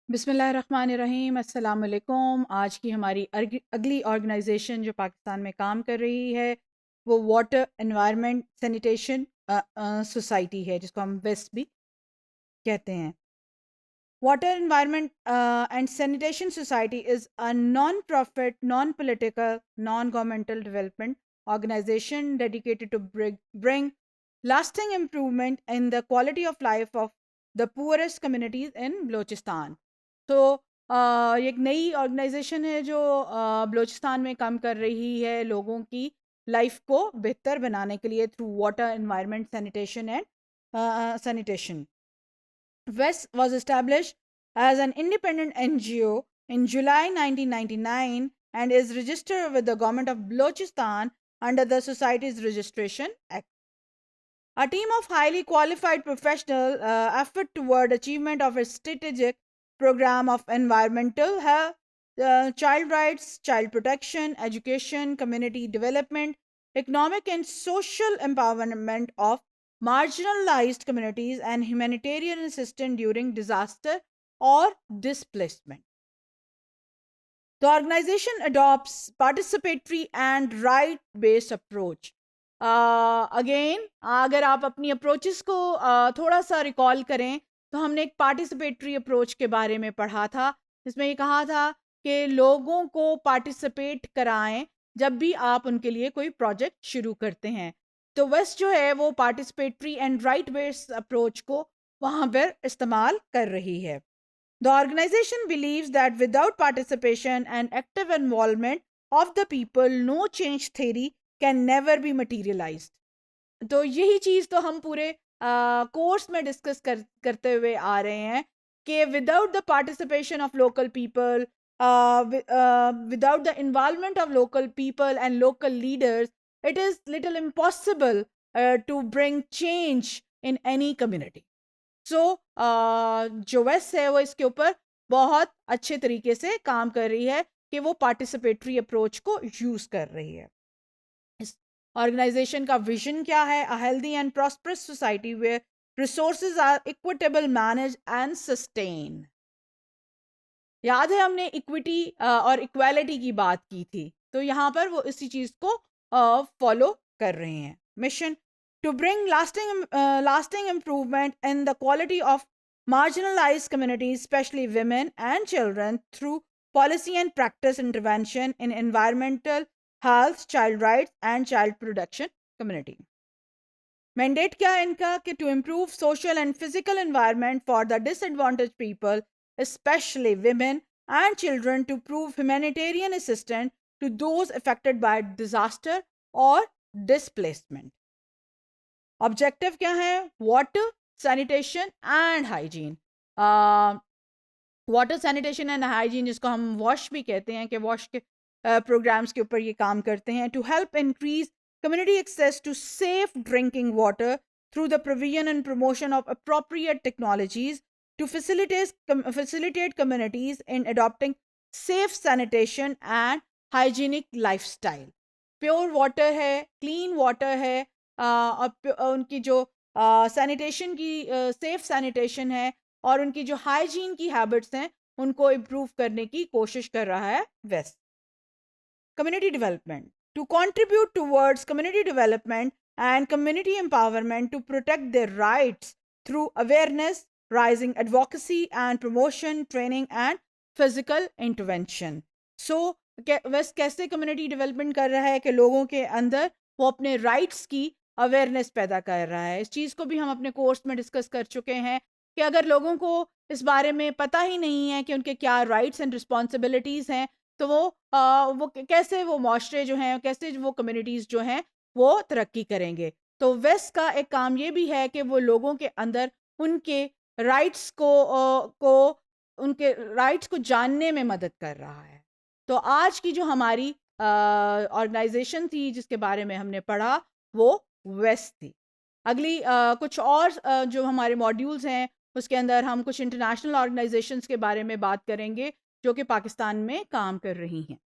बिस्मिल्लाहिर्रहमानिर्रहीम, अस्सलाम वालेकुम। आज की हमारी अगली ऑर्गेनाइजेशन जो पाकिस्तान में काम कर रही है वो वाटर एनवायरनमेंट सैनिटेशन सोसाइटी है, जिसको हम वेस्ट भी कहते हैं। Water environment and sanitation society is a non profit, non political, non governmental development organization dedicated to bring lasting improvement in the quality of life of the poorest communities in Balochistan. तो ये एक नई organisation है जो बलूचिस्तान में काम कर रही है लोगों की लाइफ को बेहतर बनाने के लिए through water environment sanitation and sanitation. WES was established as an independent NGO in July 1999 and is registered with the government of Balochistan under the Societies Registration Act. A team of highly qualified professionals effort toward achievement of a strategic program of environmental health, child rights, child protection, education, community development, economic and social empowerment of marginalized communities, and humanitarian assistance during disaster or displacement. The organization adopts participatory and right-based approach. Again अगर आप अपनी approaches को थोड़ा सा recall करें तो हमने एक पार्टिसिपेटरी अप्रोच के बारे में पढ़ा था, जिसमें ये कहा था कि लोगों को पार्टिसिपेट कराएं जब भी आप उनके लिए कोई प्रोजेक्ट शुरू करते हैं। तो वेस्ट जो है वो participatory and right based approach को वहाँ पर इस्तेमाल कर रही है। The organization believes that without participation and active involvement of the people, no change theory can never be materialized. तो यही चीज़ तो हम पूरे कोर्स में डिस्कस करते हुए आ रहे हैं कि without the participation of local people, without the involvement of local people and local leaders, it is little impossible to bring change in any community. सो जो वेस्ट है वो इसके ऊपर बहुत अच्छे तरीके से काम कर रही है कि वो पार्टिसिपेटरी अप्रोच को यूज कर रही है। इस ऑर्गेनाइजेशन का विजन क्या है? A healthy and prosperous society where resources are equitable, manage and sustain. याद है हमने इक्विटी और इक्वालिटी की बात की थी, तो यहाँ पर वो इसी चीज को फॉलो कर रहे हैं। Mission to bring lasting improvement in the quality of marginalized communities, especially women and children, through policy and practice intervention in environmental health, child rights, and child protection community. Mandate क्या है इनका कि to improve social and physical environment for the disadvantaged people, especially women and children, to prove humanitarian assistance to those affected by disaster or displacement. Objective क्या है? Water sanitation and hygiene. Water sanitation and hygiene, जिसको हम wash भी कहते हैं, कि wash के programmes के ऊपर ये काम करते हैं। To help increase community access to safe drinking water through the provision and promotion of appropriate technologies to facilitate communities in adopting safe sanitation and hygienic lifestyle. Pure water है, clean water है, और उनकी जो sanitation की safe sanitation है और उनकी जो हाइजीन की हैबिट्स हैं उनको इम्प्रूव करने की कोशिश कर रहा है West. Community development to contribute towards community development and community empowerment to protect their rights through awareness, raising advocacy and promotion, training and physical intervention. So West कैसे कम्युनिटी डेवलपमेंट कर रहा है कि लोगों के अंदर वो अपने राइट्स की अवेयरनेस पैदा कर रहा है। इस चीज़ को भी हम अपने कोर्स में डिस्कस कर चुके हैं कि अगर लोगों को इस बारे में पता ही नहीं है कि उनके क्या राइट्स एंड रिस्पॉन्सिबिलिटीज़ हैं, तो वो कैसे वो माशरे जो हैं, कैसे वो कम्युनिटीज़ जो हैं वो तरक्की करेंगे। तो वेस्ट का एक काम ये भी है कि वो लोगों के अंदर उनके राइट्स को उनके राइट्स को जानने में मदद कर रहा है। तो आज की जो हमारी ऑर्गेनाइजेशन थी जिसके बारे में हमने पढ़ा वो वेस्ट थी। अगली कुछ और जो हमारे मॉड्यूल्स हैं उसके अंदर हम कुछ इंटरनेशनल ऑर्गेनाइजेशंस के बारे में बात करेंगे जो कि पाकिस्तान में काम कर रही हैं।